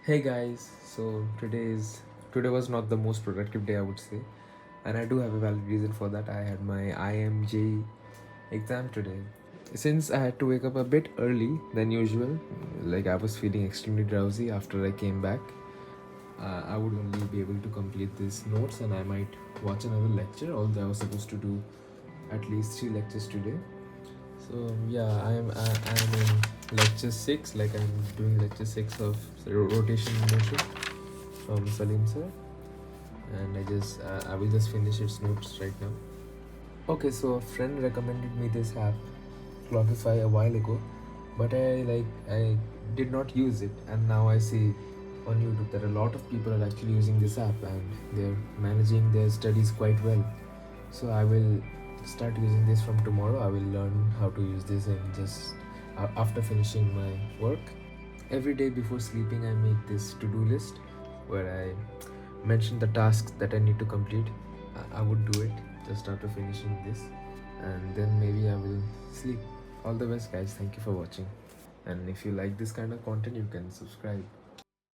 Hey guys, so today was not the most productive day I would say, and I do have a valid reason for that. I had my IEMJEE exam today. Since I had to wake up a bit early than usual, like I was feeling extremely drowsy after I came back, I would only be able to complete these notes and I might watch another lecture, although I was supposed to do at least 3 lectures today. So yeah, I am in lecture 6, like I'm doing lecture 6 of rotation motion from Salim sir, and I will just finish its notes right now. Okay, so a friend recommended me this app, Clockify, a while ago, but I did not use it, and now I see on YouTube that a lot of people are actually using this app and they're managing their studies quite well. So I will start using this from tomorrow. I will learn how to use this and just after finishing my work. Every day before sleeping, I make this to-do list where I mention the tasks that I need to complete. I would do it just after finishing this, and then maybe I will sleep. All the best, guys. Thank you for watching. And if you like this kind of content, you can subscribe.